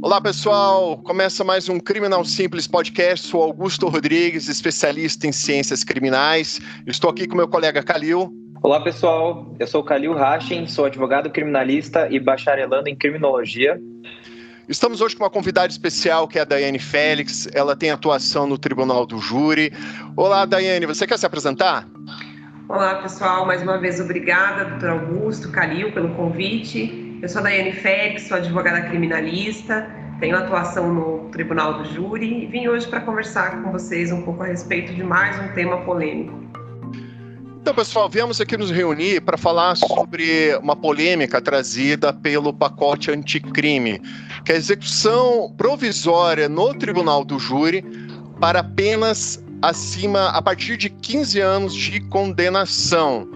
Olá, pessoal! Começa mais um Criminal Simples Podcast. Sou Augusto Rodrigues, especialista em ciências criminais. Estou aqui com meu colega Kalil. Olá, pessoal. Eu sou o Kalil Hashem, sou advogado criminalista e bacharelando em criminologia. Estamos hoje com uma convidada especial, que é a Daiane Félix. Ela tem atuação no Tribunal do Júri. Olá, Daiane, você quer se apresentar? Olá, pessoal. Mais uma vez, obrigada, doutor Augusto, Kalil, pelo convite. Eu sou a Daiane Félix, sou advogada criminalista, tenho atuação no Tribunal do Júri e vim hoje para conversar com vocês um pouco a respeito de mais um tema polêmico. Então, pessoal, viemos aqui nos reunir para falar sobre uma polêmica trazida pelo pacote anticrime, que é a execução provisória no Tribunal do Júri para penas a partir de 15 anos de condenação.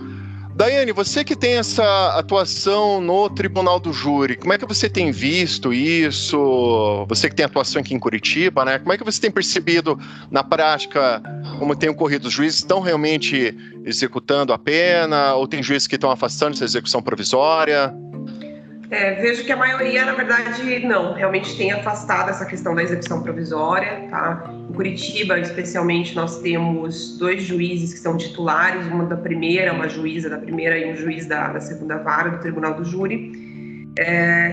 Daiane, você que tem essa atuação no Tribunal do Júri, como é que você tem visto isso? Você que tem atuação aqui em Curitiba, né? Como é que você tem percebido na prática como tem ocorrido? Os juízes estão realmente executando a pena ou tem juízes que estão afastando essa execução provisória? Vejo que a maioria, na verdade, não. Realmente tem afastado essa questão da execução provisória, tá? Em Curitiba, especialmente, nós temos 2 juízes que são titulares, uma juíza da primeira e um juiz da segunda vara do Tribunal do Júri.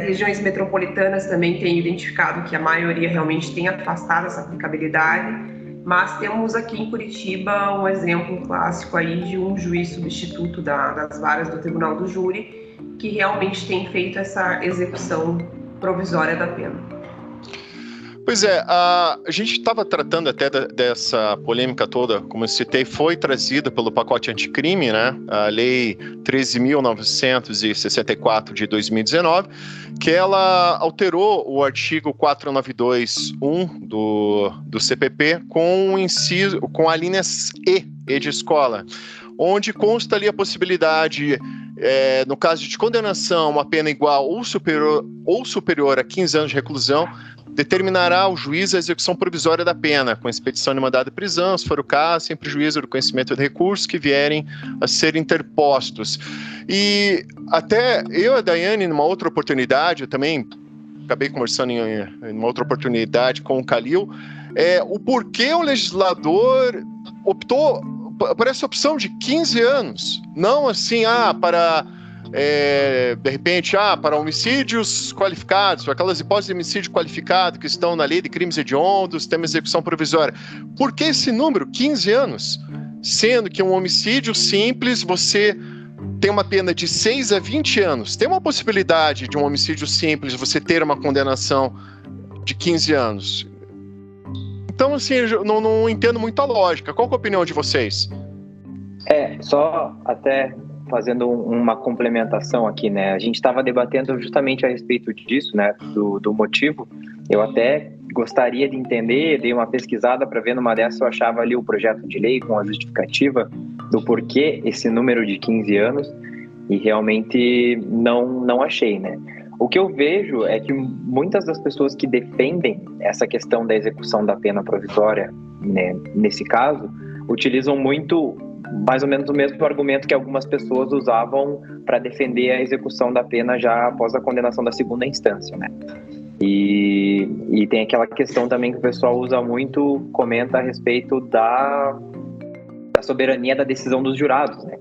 Regiões metropolitanas também têm identificado que a maioria realmente tem afastado essa aplicabilidade, mas temos aqui em Curitiba um exemplo clássico aí de um juiz substituto das varas do Tribunal do Júri, que realmente tem feito essa execução provisória da pena. Pois é, a gente estava tratando até dessa polêmica toda, como eu citei, foi trazida pelo pacote anticrime, né? A Lei 13.964 de 2019, que ela alterou o artigo 492.1 do CPP com a linha E de escola, onde consta ali a possibilidade, no caso de condenação, uma pena igual ou superior a 15 anos de reclusão, determinará o juiz a execução provisória da pena, com expedição de mandado de prisão, se for o caso, sem prejuízo do conhecimento de recursos que vierem a ser interpostos. E até eu e a Daiane, numa outra oportunidade, eu também acabei conversando em uma outra oportunidade com o Kalil, o porquê o legislador optou por essa opção de 15 anos, não assim, de repente, para homicídios qualificados, aquelas hipóteses de homicídio qualificado que estão na lei de crimes hediondos, tem uma execução provisória. Por que esse número, 15 anos? Sendo que um homicídio simples, você tem uma pena de 6 a 20 anos. Tem uma possibilidade de um homicídio simples você ter uma condenação de 15 anos. Então, assim, eu não entendo muito a lógica. Qual que é a opinião de vocês? Só até fazendo uma complementação aqui, né? A gente estava debatendo justamente a respeito disso, né? Do motivo. Eu até gostaria de entender, dei uma pesquisada para ver numa dessas, eu achava ali o projeto de lei com a justificativa do porquê esse número de 15 anos e realmente não achei, né? O que eu vejo é que muitas das pessoas que defendem essa questão da execução da pena provisória, né, nesse caso, utilizam muito, mais ou menos o mesmo argumento que algumas pessoas usavam para defender a execução da pena já após a condenação da segunda instância, né? E tem aquela questão também que o pessoal usa muito, comenta a respeito da soberania da decisão dos jurados, né?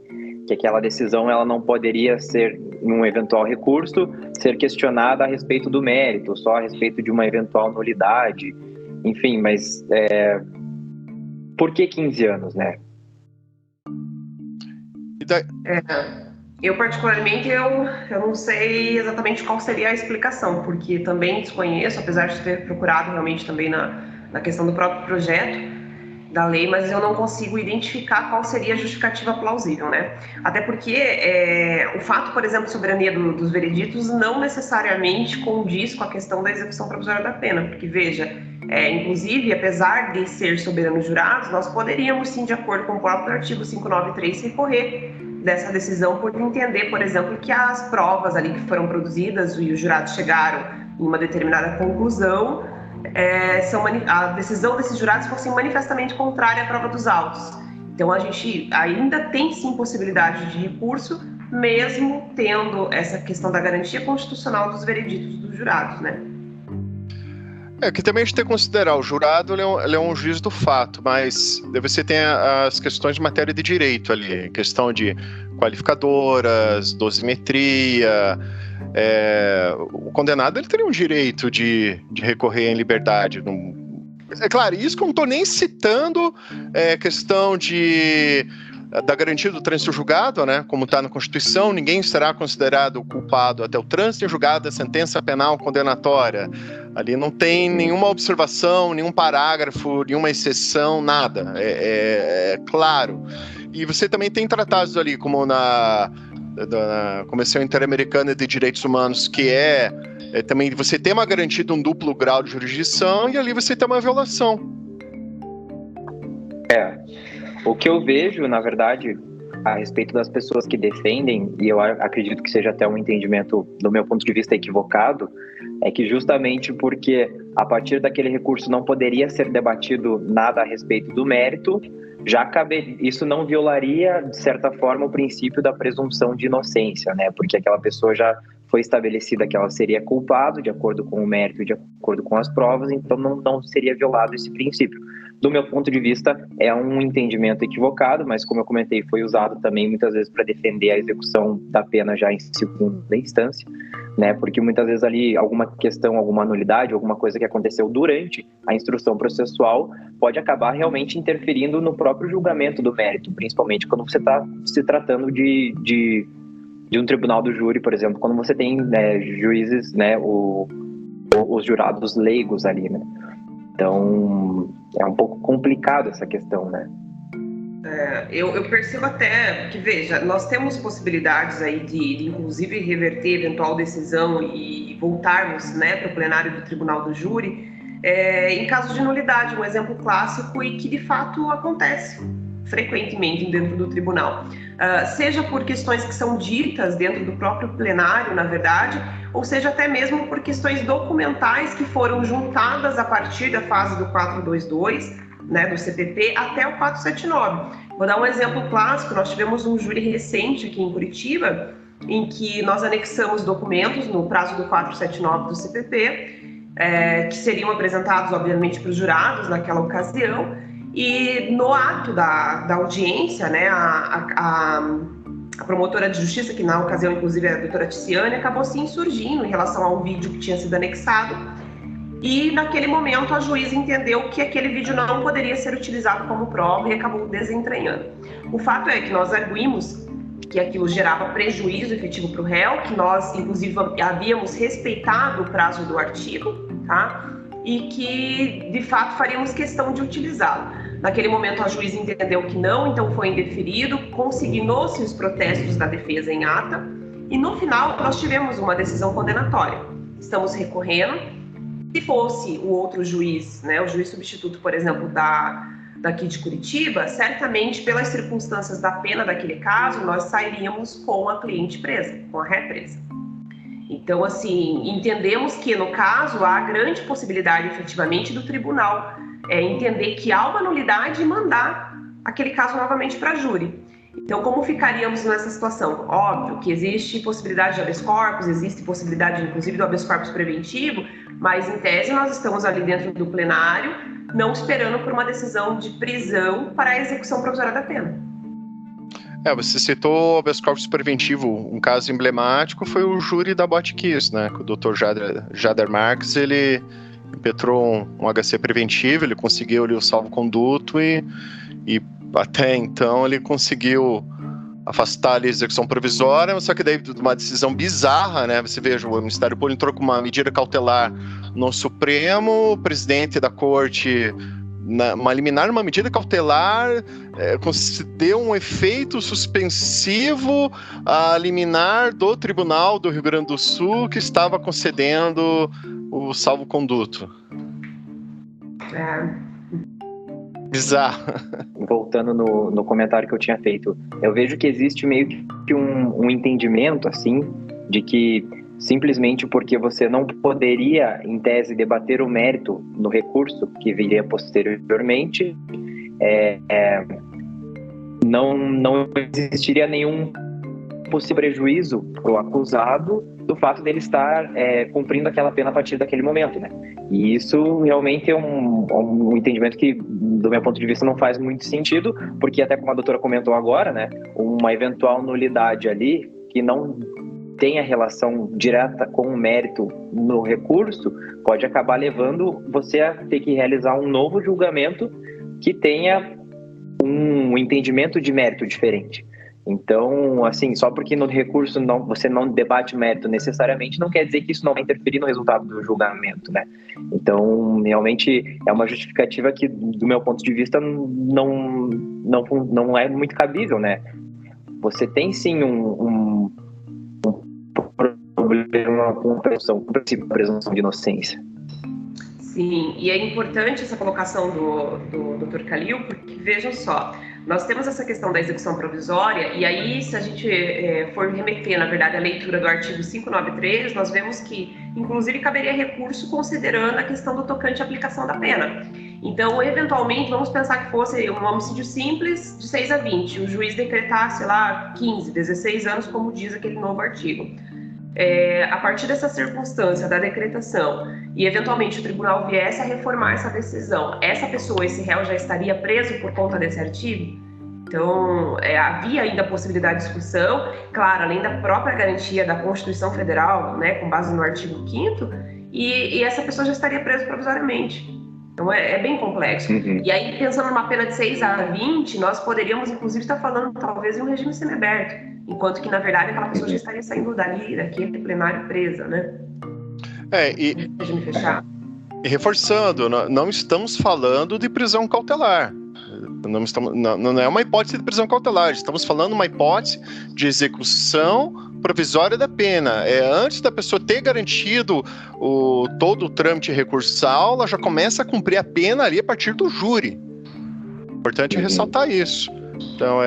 Que aquela decisão ela não poderia ser, em um eventual recurso, ser questionada a respeito do mérito, só a respeito de uma eventual nulidade, enfim, mas por que 15 anos, né? Eu particularmente, eu não sei exatamente qual seria a explicação, porque também desconheço, apesar de ter procurado realmente também na questão do próprio projeto da lei, mas eu não consigo identificar qual seria a justificativa plausível, né? Até porque o fato, por exemplo, de soberania dos vereditos não necessariamente condiz com a questão da execução provisória da pena, porque, veja, inclusive, apesar de ser soberanos jurados, nós poderíamos, sim, de acordo com o próprio artigo 593, recorrer dessa decisão por entender, por exemplo, que as provas ali que foram produzidas e os jurados chegaram em uma determinada conclusão, a decisão desses jurados fosse manifestamente contrária à prova dos autos. Então, a gente ainda tem, sim, possibilidade de recurso, mesmo tendo essa questão da garantia constitucional dos vereditos dos jurados, né? Que também a gente tem que considerar, o jurado ele é um juiz do fato, mas você tem as questões de matéria de direito ali, questão de qualificadoras, dosimetria. O condenado ele teria um direito de recorrer em liberdade. É claro, isso que eu não estou nem citando questão da garantia do trânsito julgado, né? Como está na Constituição, ninguém será considerado culpado até o trânsito julgado da sentença penal condenatória. Ali não tem nenhuma observação, nenhum parágrafo, nenhuma exceção, nada. É claro. E você também tem tratados ali, como na Convenção Interamericana de Direitos Humanos, que também você tem uma garantia de um duplo grau de jurisdição, e ali você tem uma violação. O que eu vejo, na verdade, a respeito das pessoas que defendem, e eu acredito que seja até um entendimento, do meu ponto de vista, equivocado, é que justamente porque a partir daquele recurso não poderia ser debatido nada a respeito do mérito, isso não violaria, de certa forma, o princípio da presunção de inocência, né? Porque aquela pessoa já foi estabelecida que ela seria culpada de acordo com o mérito, de acordo com as provas, então não seria violado esse princípio. Do meu ponto de vista, é um entendimento equivocado, mas como eu comentei, foi usado também muitas vezes para defender a execução da pena já em segunda instância, né? Porque muitas vezes ali alguma questão, alguma nulidade, alguma coisa que aconteceu durante a instrução processual pode acabar realmente interferindo no próprio julgamento do mérito, principalmente quando você está se tratando de um tribunal do júri, por exemplo, quando você tem juízes, né, os jurados leigos ali, né? Então, é um pouco complicado essa questão, né? Eu percebo até que, veja, nós temos possibilidades aí de inclusive reverter eventual decisão e voltarmos, né, para o plenário do Tribunal do Júri em caso de nulidade, um exemplo clássico e que de fato acontece frequentemente dentro do tribunal, seja por questões que são ditas dentro do próprio plenário, na verdade, ou seja até mesmo por questões documentais que foram juntadas a partir da fase do 422, né, do CPP, até o 479. Vou dar um exemplo clássico. Nós tivemos um júri recente aqui em Curitiba, em que nós anexamos documentos no prazo do 479 do CPP, que seriam apresentados, obviamente, para os jurados naquela ocasião, e no ato da audiência, né, a promotora de justiça, que na ocasião inclusive é a doutora Ticiane, acabou se insurgindo em relação ao vídeo que tinha sido anexado, e naquele momento a juíza entendeu que aquele vídeo não poderia ser utilizado como prova e acabou desentranhando. O fato é que nós arguimos que aquilo gerava prejuízo efetivo para o réu, que nós inclusive havíamos respeitado o prazo do artigo, tá? E que de fato faríamos questão de utilizá-lo. Naquele momento a juíza entendeu que não, então foi indeferido, consignou-se os protestos da defesa em ata e no final nós tivemos uma decisão condenatória. Estamos recorrendo. Se fosse o outro juiz, né, o juiz substituto, por exemplo, daqui de Curitiba, certamente pelas circunstâncias da pena daquele caso, nós sairíamos com a cliente presa, com a ré presa. Então, assim, entendemos que, no caso, há grande possibilidade, efetivamente, do tribunal entender que há uma nulidade e mandar aquele caso novamente para júri. Então, como ficaríamos nessa situação? Óbvio que existe possibilidade de habeas corpus, existe possibilidade, inclusive, do habeas corpus preventivo, mas, em tese, nós estamos ali dentro do plenário, não esperando por uma decisão de prisão para a execução provisória da pena. Você citou o habeas corpus preventivo. Um caso emblemático foi o júri da Botkiss, né? Que o Dr. Jader Marques, ele impetrou um HC preventivo, ele conseguiu ali o salvo-conduto e até então ele conseguiu afastar ali a execução provisória, só que daí uma decisão bizarra, né? Você veja, o Ministério Público entrou com uma medida cautelar no Supremo, o presidente da corte, uma liminar, uma medida cautelar, deu um efeito suspensivo à liminar do Tribunal do Rio Grande do Sul, que estava concedendo o salvo-conduto. Bizarro. Voltando no comentário que eu tinha feito, eu vejo que existe meio que um entendimento, assim, de que simplesmente porque você não poderia, em tese, debater o mérito no recurso que viria posteriormente, não existiria nenhum possível prejuízo para o acusado do fato dele estar cumprindo aquela pena a partir daquele momento, né? E isso realmente é um entendimento que, do meu ponto de vista, não faz muito sentido, porque até como a doutora comentou agora, né, uma eventual nulidade ali que não tenha relação direta com o mérito no recurso pode acabar levando você a ter que realizar um novo julgamento que tenha um entendimento de mérito diferente. Então, assim, só porque no recurso você não debate mérito necessariamente, não quer dizer que isso não vai interferir no resultado do julgamento, né? Então, realmente, é uma justificativa que, do meu ponto de vista, não é muito cabível, né? Você tem, sim, um problema com a presunção de inocência. Sim, e é importante essa colocação do Dr. Calil, porque vejam só, nós temos essa questão da execução provisória, e aí se a gente for remeter, na verdade, a leitura do artigo 593, nós vemos que, inclusive, caberia recurso considerando a questão do tocante à aplicação da pena. Então, eventualmente, vamos pensar que fosse um homicídio simples de 6 a 20, o juiz decretasse lá 15, 16 anos, como diz aquele novo artigo. A partir dessa circunstância da decretação e eventualmente o tribunal viesse a reformar essa decisão, essa pessoa, esse réu, já estaria preso por conta desse artigo? Então, havia ainda a possibilidade de discussão, claro, além da própria garantia da Constituição Federal, né, com base no artigo 5º, e essa pessoa já estaria presa provisoriamente. Então, é bem complexo. Uhum. E aí, pensando numa pena de 6 a 20, nós poderíamos, inclusive, estar falando, talvez, em um regime semiaberto, enquanto que, na verdade, aquela pessoa já estaria saindo daquele plenário presa, né? Regime fechado. E reforçando, não estamos falando de prisão cautelar. Não é uma hipótese de prisão cautelar, estamos falando uma hipótese de execução provisória da pena. Antes da pessoa ter garantido todo o trâmite recursal, ela já começa a cumprir a pena ali a partir do júri. Importante ressaltar isso. Então,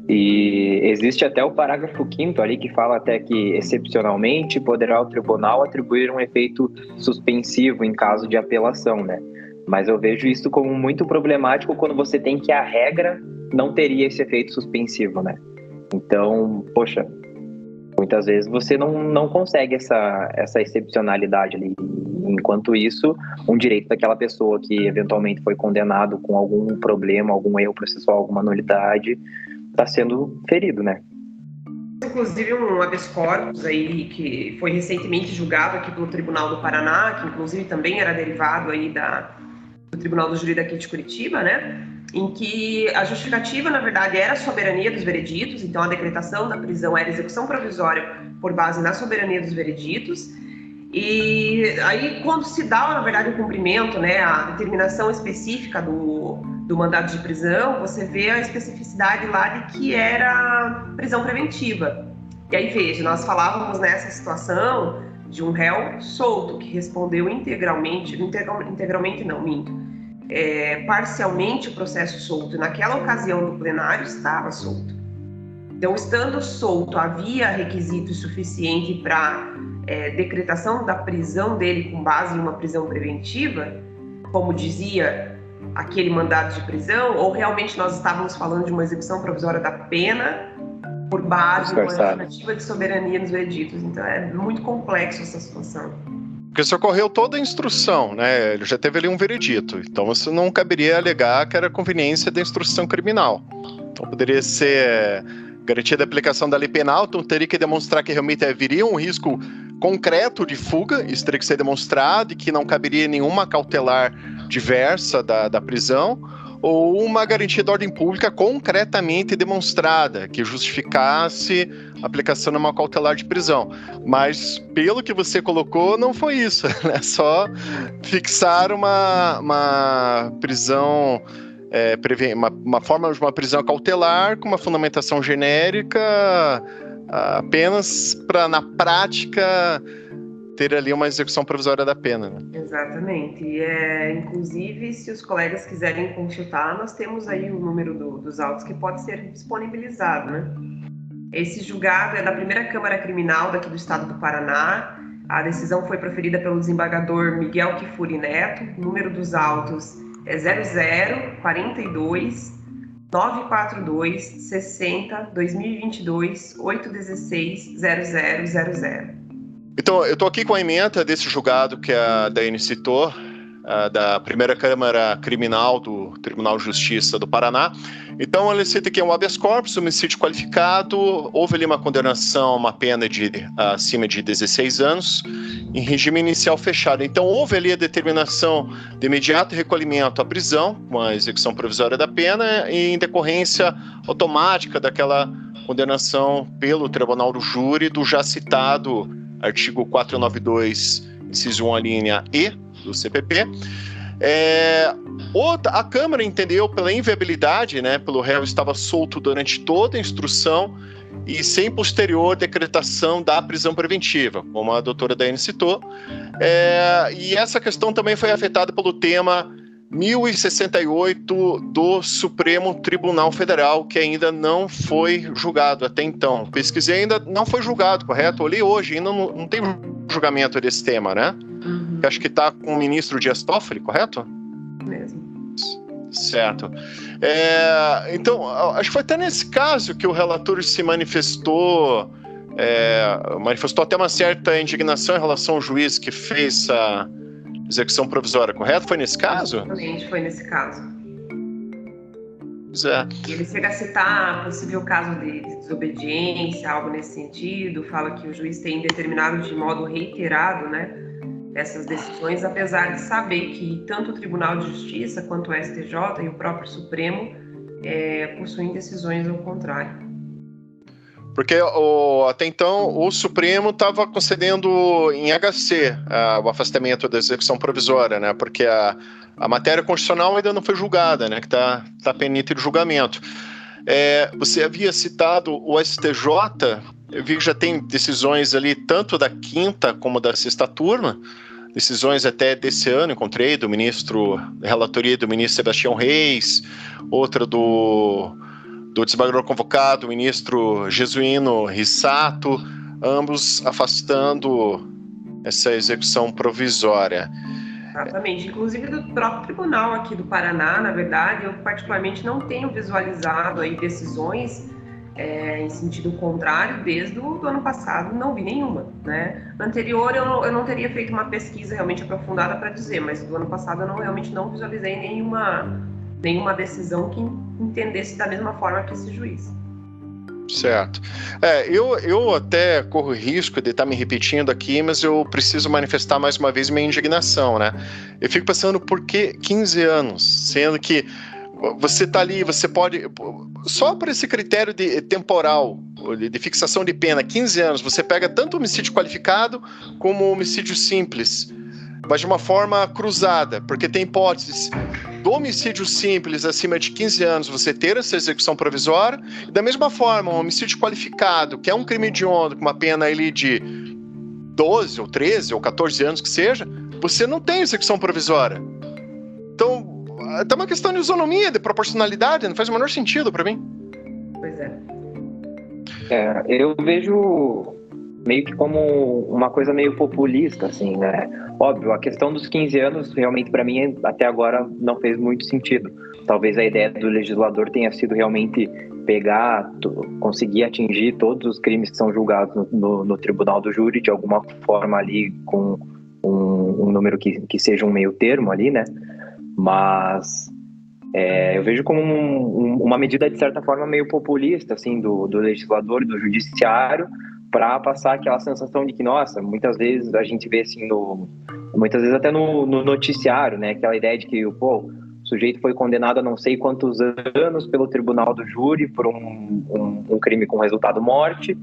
E existe até o parágrafo 5º ali que fala até que, excepcionalmente, poderá o tribunal atribuir um efeito suspensivo em caso de apelação, né? Mas eu vejo isso como muito problemático quando você tem que a regra não teria esse efeito suspensivo, né? Então, poxa, muitas vezes você não consegue essa excepcionalidade ali. Enquanto isso, um direito daquela pessoa que eventualmente foi condenado com algum problema, algum erro processual, alguma nulidade, está sendo ferido, né? Inclusive um habeas corpus aí que foi recentemente julgado aqui pelo Tribunal do Paraná, que inclusive também era derivado aí do Tribunal do Júri daqui de Curitiba, né? Em que a justificativa, na verdade, era a soberania dos vereditos, então a decretação da prisão era execução provisória por base na soberania dos vereditos. E aí, quando se dá, na verdade, o cumprimento, né, a determinação específica do mandado de prisão, você vê a especificidade lá de que era prisão preventiva. E aí, veja, nós falávamos nessa situação de um réu solto, que respondeu integralmente não, minto, parcialmente o processo solto. E naquela ocasião do plenário estava solto. Então, estando solto, havia requisito suficiente para decretação da prisão dele com base em uma prisão preventiva, como dizia aquele mandado de prisão, ou realmente nós estávamos falando de uma execução provisória da pena por base de uma estimativa de soberania nos vereditos. Então é muito complexo essa situação. Porque isso ocorreu toda a instrução, né? Ele já teve ali um veredito, então isso não caberia alegar que era conveniência da instrução criminal. Então poderia ser garantida a aplicação da lei penal, então teria que demonstrar que realmente haveria um risco concreto de fuga, isso teria que ser demonstrado, e que não caberia nenhuma cautelar diversa da prisão, ou uma garantia de ordem pública concretamente demonstrada, que justificasse a aplicação de uma cautelar de prisão. Mas, pelo que você colocou, não foi isso, né? Só fixar uma prisão, uma forma de uma prisão cautelar com uma fundamentação genérica, apenas para, na prática, ter ali uma execução provisória da pena, né? Exatamente. E, inclusive, se os colegas quiserem consultar, nós temos aí o número dos autos que pode ser disponibilizado, né? Esse julgado é da primeira Câmara Criminal daqui do estado do Paraná. A decisão foi proferida pelo desembargador Miguel Kifuri Neto. O número dos autos é 0042 942 60 2022 816 0000. Então, eu estou aqui com a ementa desse julgado que a Daiane citou, da primeira Câmara Criminal do Tribunal de Justiça do Paraná. Então, ele cita que é um habeas corpus, homicídio qualificado, houve ali uma condenação, uma pena de acima de 16 anos, em regime inicial fechado. Então, houve ali a determinação de imediato recolhimento à prisão, com a execução provisória da pena, e em decorrência automática daquela condenação pelo Tribunal do Júri do já citado artigo 492, inciso 1, a linha E, do CPP. A Câmara entendeu pela inviabilidade, né, pelo réu estava solto durante toda a instrução e sem posterior decretação da prisão preventiva, como a doutora Daiane citou. E essa questão também foi afetada pelo tema 1068 do Supremo Tribunal Federal, que ainda não foi julgado até então. Pesquisei, ainda não foi julgado, correto? Olhei hoje, ainda não tem julgamento desse tema, né? Uhum. Acho que está com o ministro Dias Toffoli, correto? Mesmo. Certo. Então, acho que foi até nesse caso que o relator se manifestou até uma certa indignação em relação ao juiz que fez a execução provisória, correto? Foi nesse caso? Exatamente, foi nesse caso. Pois é. Ele chega a citar possível caso de desobediência, algo nesse sentido, fala que o juiz tem determinado de modo reiterado, né, essas decisões, apesar de saber que tanto o Tribunal de Justiça quanto o STJ e o próprio Supremo possuem decisões ao contrário. Porque até então o Supremo estava concedendo em HC o afastamento da execução provisória, né? Porque a matéria constitucional ainda não foi julgada, né? Que está pendente de julgamento. Você havia citado o STJ, eu vi que já tem decisões ali tanto da quinta como da sexta turma, decisões até desse ano, encontrei, da relatoria do ministro Sebastião Reis, outra do desembargador convocado, o ministro Jesuíno Rissato, ambos afastando essa execução provisória. Exatamente, inclusive do próprio tribunal aqui do Paraná, na verdade, eu particularmente não tenho visualizado aí decisões em sentido contrário desde o ano passado, não vi nenhuma, né? Anterior eu não teria feito uma pesquisa realmente aprofundada para dizer, mas do ano passado eu realmente não visualizei nenhuma decisão que entendesse da mesma forma que esse juiz. Certo. Eu até corro risco de estar me repetindo aqui, mas eu preciso manifestar mais uma vez minha indignação, né? Eu fico pensando por que 15 anos, sendo que você está ali, você pode, só por esse critério temporal, de fixação de pena, 15 anos, você pega tanto homicídio qualificado como homicídio simples, mas de uma forma cruzada, porque tem hipóteses do homicídio simples acima de 15 anos você ter essa execução provisória, e da mesma forma, um homicídio qualificado, que é um crime hediondo com uma pena ali de 12 ou 13 ou 14 anos que seja, você não tem execução provisória. Então, tem uma questão de isonomia, de proporcionalidade, não faz o menor sentido para mim. Pois é. Eu vejo meio que como uma coisa meio populista, assim, né? Óbvio, a questão dos 15 anos, realmente, para mim, até agora, não fez muito sentido. Talvez a ideia do legislador tenha sido realmente conseguir atingir todos os crimes que são julgados no Tribunal do Júri, de alguma forma ali, com um número que seja um meio termo ali, né? Mas eu vejo como uma medida, de certa forma, meio populista, assim, do legislador, do judiciário, para passar aquela sensação de que, nossa, muitas vezes a gente vê assim, muitas vezes até no noticiário, né, aquela ideia de que o sujeito foi condenado a não sei quantos anos pelo Tribunal do Júri por um crime com resultado morte,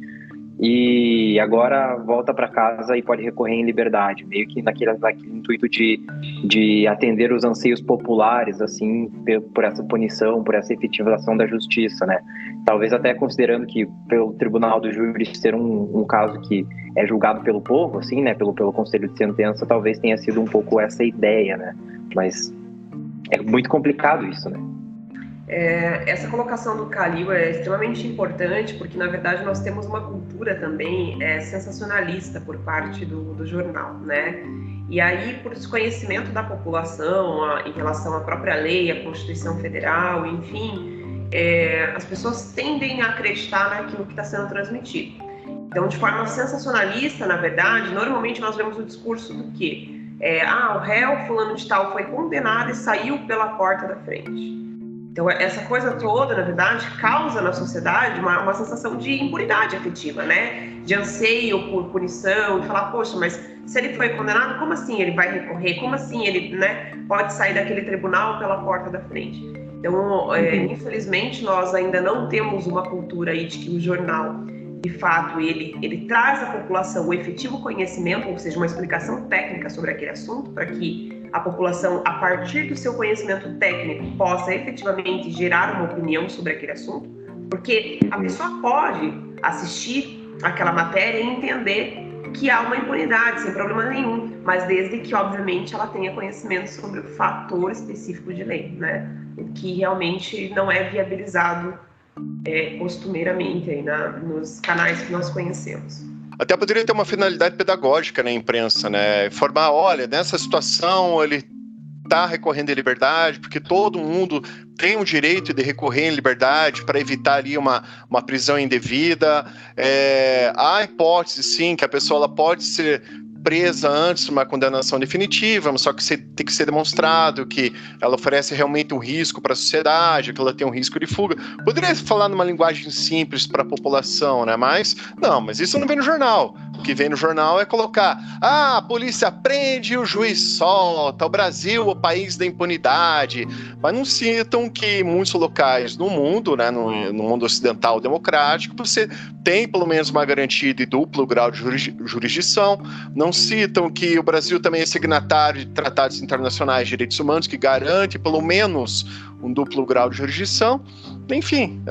e agora volta para casa e pode recorrer em liberdade, meio que naquele intuito de atender os anseios populares, assim, por essa punição, por essa efetivação da justiça, né? Talvez até considerando que pelo Tribunal do Júri ser um caso que é julgado pelo povo, assim, né, pelo Conselho de Sentença, talvez tenha sido um pouco essa ideia, né? Mas é muito complicado isso, né? Essa colocação do Calil é extremamente importante porque, na verdade, nós temos uma cultura também sensacionalista por parte do jornal, né? E aí, por desconhecimento da população em relação à própria lei, à Constituição Federal, enfim, as pessoas tendem a acreditar naquilo que está sendo transmitido. Então, de forma sensacionalista, na verdade, normalmente nós vemos o discurso do quê? O réu fulano de tal foi condenado e saiu pela porta da frente. Então, essa coisa toda, na verdade, causa na sociedade uma sensação de impunidade afetiva, né? De anseio por punição, de falar, poxa, mas se ele foi condenado, como assim ele vai recorrer? Como assim ele, né, pode sair daquele tribunal pela porta da frente? Então, infelizmente, nós ainda não temos uma cultura aí de que o jornal, de fato, ele traz à população o efetivo conhecimento, ou seja, uma explicação técnica sobre aquele assunto, para que a população, a partir do seu conhecimento técnico, possa efetivamente gerar uma opinião sobre aquele assunto, porque a pessoa pode assistir aquela matéria e entender que há uma impunidade, sem problema nenhum, mas desde que, obviamente, ela tenha conhecimento sobre o fator específico de lei, né? O que realmente não é viabilizado costumeiramente aí nos canais que nós conhecemos. Até poderia ter uma finalidade pedagógica na imprensa, né? Informar, olha, nessa situação ele está recorrendo em liberdade, porque todo mundo tem o direito de recorrer em liberdade para evitar ali uma prisão indevida. Há hipótese, sim, que a pessoa ela pode ser presa antes de uma condenação definitiva, mas só que tem que ser demonstrado que ela oferece realmente um risco para a sociedade, que ela tem um risco de fuga. Poderia falar numa linguagem simples para a população, né? Mas isso não vem no jornal. O que vem no jornal é colocar: a polícia prende e o juiz solta, o Brasil, o país da impunidade. Mas não citam que em muitos locais no mundo, né, no mundo ocidental democrático, você tem pelo menos uma garantia de duplo grau de jurisdição. Não citam que o Brasil também é signatário de tratados internacionais de direitos humanos que garante pelo menos um duplo grau de jurisdição. Enfim,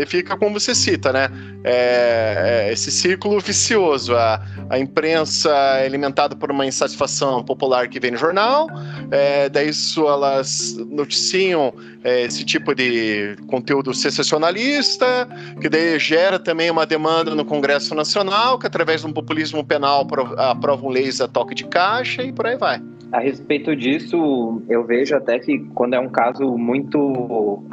fica como você cita, né? Esse círculo vicioso. A imprensa é alimentada por uma insatisfação popular que vem no jornal, daí elas noticiam esse tipo de conteúdo sensacionalista, que daí gera também uma demanda no Congresso Nacional, que através de um populismo penal aprovam leis a toque de caixa e por aí vai. A respeito disso, eu vejo até que quando é um caso muito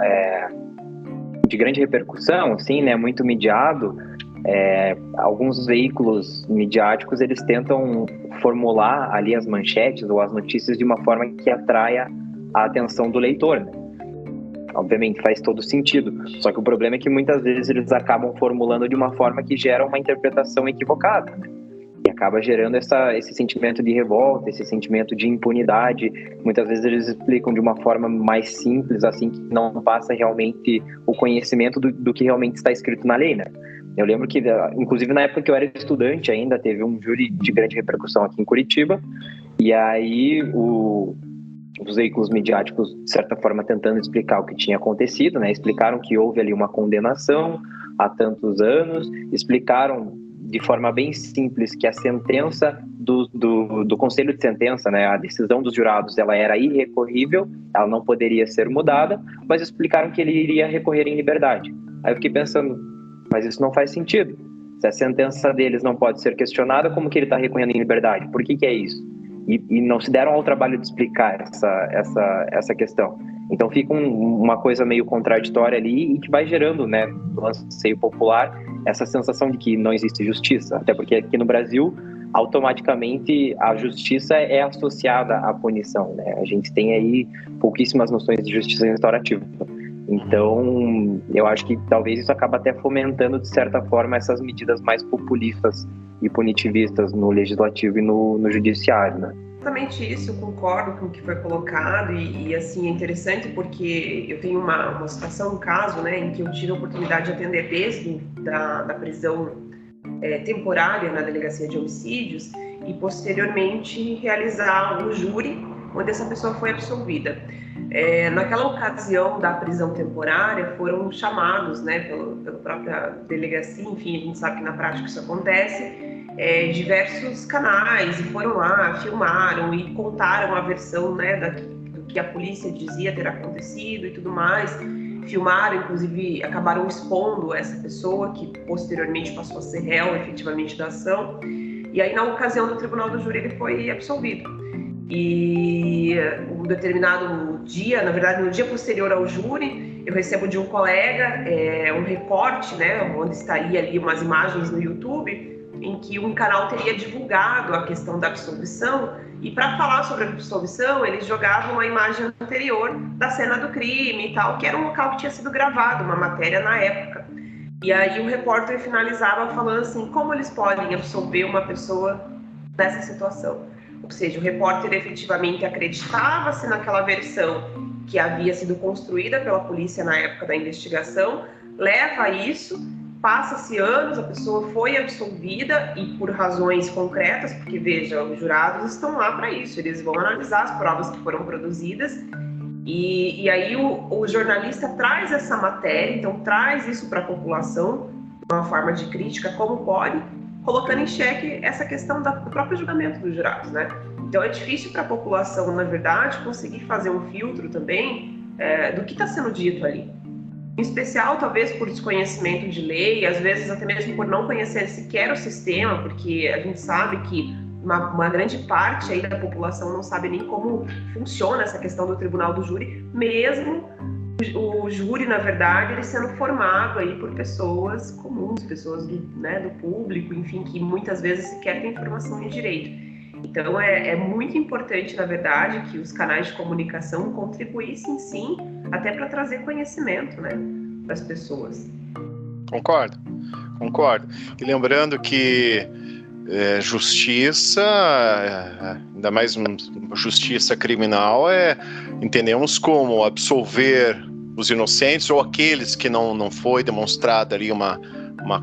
de grande repercussão, assim, né, muito midiado, alguns veículos midiáticos eles tentam formular ali as manchetes ou as notícias de uma forma que atraia a atenção do leitor, né? Obviamente faz todo sentido, só que o problema é que muitas vezes eles acabam formulando de uma forma que gera uma interpretação equivocada, né? E acaba gerando esse sentimento de revolta, esse sentimento de impunidade. Muitas vezes eles explicam de uma forma mais simples, assim, que não passa realmente o conhecimento do que realmente está escrito na lei, né? Eu lembro que, inclusive na época que eu era estudante ainda, teve um júri de grande repercussão aqui em Curitiba, e aí os veículos midiáticos, de certa forma, tentando explicar o que tinha acontecido, né? Explicaram que houve ali uma condenação há tantos anos, explicaram de forma bem simples que a sentença do Conselho de Sentença, né, a decisão dos jurados, ela era irrecorrível, ela não poderia ser mudada, mas explicaram que ele iria recorrer em liberdade. Aí eu fiquei pensando, mas isso não faz sentido. Se a sentença deles não pode ser questionada, como que ele está recorrendo em liberdade? Por que é isso? E não se deram ao trabalho de explicar essa questão. Então fica uma coisa meio contraditória ali e que vai gerando, né, no anseio popular, essa sensação de que não existe justiça. Até porque aqui no Brasil, automaticamente, a justiça é associada à punição, né? A gente tem aí pouquíssimas noções de justiça restaurativa. Então, eu acho que talvez isso acaba até fomentando, de certa forma, essas medidas mais populistas e punitivistas no legislativo e no judiciário, né? Exatamente isso, eu concordo com o que foi colocado e assim, é interessante porque eu tenho uma situação, um caso, né, em que eu tive a oportunidade de atender desde da prisão temporária na delegacia de homicídios e posteriormente realizar um júri onde essa pessoa foi absolvida. Naquela ocasião da prisão temporária foram chamados, né, pela própria delegacia, enfim, a gente sabe que na prática isso acontece, diversos canais e foram lá, filmaram e contaram a versão, né, do que a polícia dizia ter acontecido e tudo mais. Filmaram, inclusive, acabaram expondo essa pessoa que posteriormente passou a ser réu efetivamente da ação. E aí, na ocasião do tribunal do júri, ele foi absolvido. E um determinado dia, na verdade, no dia posterior ao júri, eu recebo de um colega um recorte, né, onde estaria ali umas imagens no YouTube, em que um canal teria divulgado a questão da absolvição, e para falar sobre a absolvição, eles jogavam uma imagem anterior da cena do crime e tal, que era um local que tinha sido gravado, uma matéria na época. E aí o repórter finalizava falando assim, como eles podem absolver uma pessoa nessa situação? Ou seja, o repórter efetivamente acreditava-se naquela versão que havia sido construída pela polícia na época da investigação, leva a isso, passa-se anos, a pessoa foi absolvida e por razões concretas, porque veja, os jurados estão lá para isso, eles vão analisar as provas que foram produzidas e aí o jornalista traz essa matéria, então traz isso para a população, de uma forma de crítica, como pode, colocando em xeque essa questão do próprio julgamento dos jurados, né? Então é difícil para a população, na verdade, conseguir fazer um filtro também do que está sendo dito ali. Em especial, talvez por desconhecimento de lei, às vezes até mesmo por não conhecer sequer o sistema, porque a gente sabe que uma grande parte aí da população não sabe nem como funciona essa questão do tribunal do júri, mesmo o júri, na verdade, ele sendo formado aí por pessoas comuns, pessoas do público, enfim, que muitas vezes sequer têm formação em direito. Então, é muito importante, na verdade, que os canais de comunicação contribuíssem, sim, até para trazer conhecimento, né, para as pessoas. Concordo. E lembrando que justiça, ainda mais justiça criminal, entendemos como absolver os inocentes ou aqueles que não foi demonstrada ali uma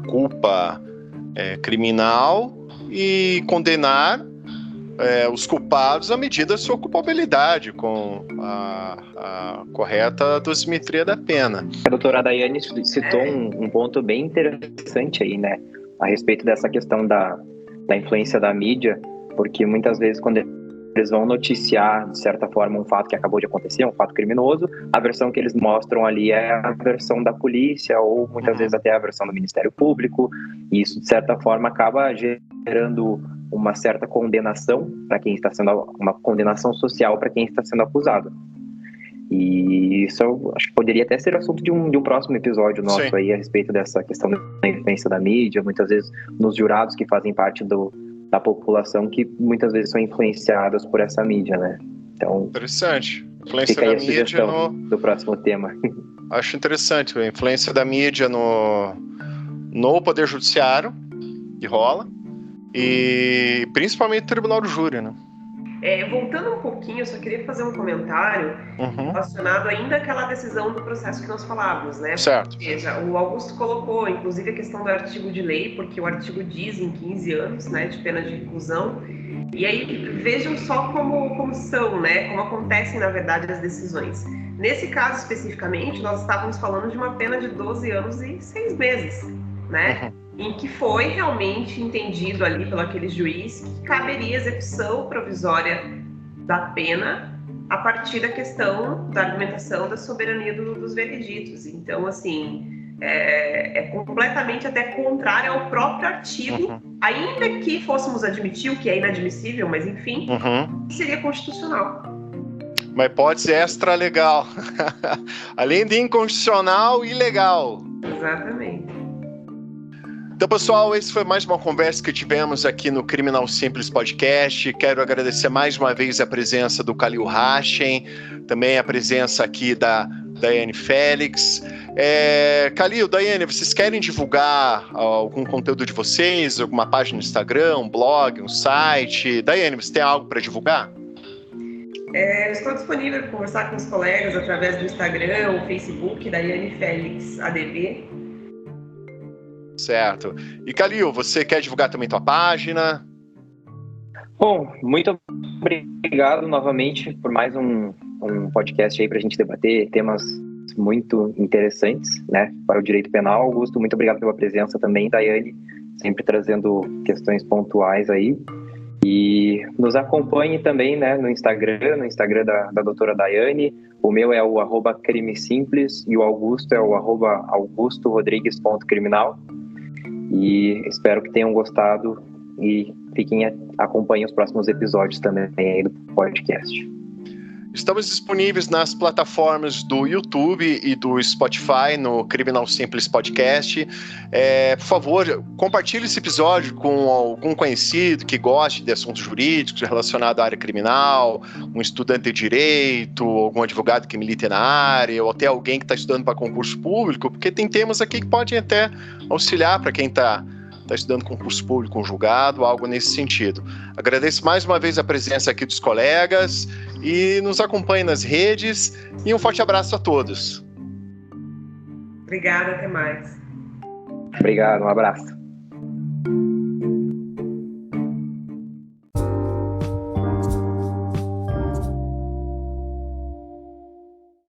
culpa criminal e condenar os culpados à medida da sua culpabilidade, com a correta dosimetria da pena. A doutora Daiane citou um ponto bem interessante aí, né, a respeito dessa questão da influência da mídia, porque muitas vezes quando eles vão noticiar, de certa forma, um fato que acabou de acontecer, um fato criminoso, a versão que eles mostram ali é a versão da polícia, ou muitas vezes até a versão do Ministério Público, e isso, de certa forma, acaba gerando uma certa condenação para quem está sendo, uma condenação social para quem está sendo acusado. E isso eu acho que poderia até ser assunto de um próximo episódio nosso. Sim. Aí a respeito dessa questão da influência da mídia, muitas vezes nos jurados que fazem parte da população, que muitas vezes são influenciadas por essa mídia, né? Então, interessante. Influência fica aí da mídia do próximo tema. Acho interessante a influência da mídia no Poder Judiciário, que rola, e principalmente no Tribunal do Júri, né? Voltando um pouquinho, eu só queria fazer um comentário relacionado ainda àquela decisão do processo que nós falávamos, né? Certo. Ou seja, o Augusto colocou, inclusive, a questão do artigo de lei, porque o artigo diz em 15 anos, né, de pena de reclusão. E aí, vejam só como são, né? Como acontecem, na verdade, as decisões. Nesse caso, especificamente, nós estávamos falando de uma pena de 12 anos e 6 meses, né? Em que foi realmente entendido ali pelo aquele juiz que caberia execução provisória da pena a partir da questão da argumentação da soberania dos vereditos. Então, assim, é completamente até contrário ao próprio artigo, ainda que fôssemos admitir o que é inadmissível, mas enfim, seria constitucional. Uma hipótese extra-legal. Além de inconstitucional, ilegal. Exatamente. Então, pessoal, esse foi mais uma conversa que tivemos aqui no Criminal Simples Podcast. Quero agradecer mais uma vez a presença do Khalil Hashem, também a presença aqui da Daiane Félix. Khalil, Daiane, vocês querem divulgar algum conteúdo de vocês? Alguma página no Instagram, um blog, um site? Daiane, você tem algo para divulgar? Eu estou disponível para conversar com os colegas através do Instagram ou Facebook, Daiane Félix ADV. Certo. E Khalil, você quer divulgar também tua página? Bom, muito obrigado novamente por mais um podcast aí para a gente debater temas muito interessantes, né, para o direito penal. Augusto, muito obrigado pela presença também, Daiane, sempre trazendo questões pontuais aí. E nos acompanhe também, né, no Instagram da doutora Daiane. O meu é o @crimesimples e o Augusto é o @augustorodrigues.criminal. E espero que tenham gostado e acompanhem os próximos episódios também aí do podcast. Estamos disponíveis nas plataformas do YouTube e do Spotify, no Criminal Simples Podcast. Por favor, compartilhe esse episódio com algum conhecido que goste de assuntos jurídicos relacionados à área criminal, um estudante de direito, algum advogado que milite na área, ou até alguém que está estudando para concurso público, porque tem temas aqui que podem até auxiliar para quem está estudando concurso público, um julgado, algo nesse sentido. Agradeço mais uma vez a presença aqui dos colegas e nos acompanhe nas redes e um forte abraço a todos. Obrigada, até mais. Obrigado, um abraço.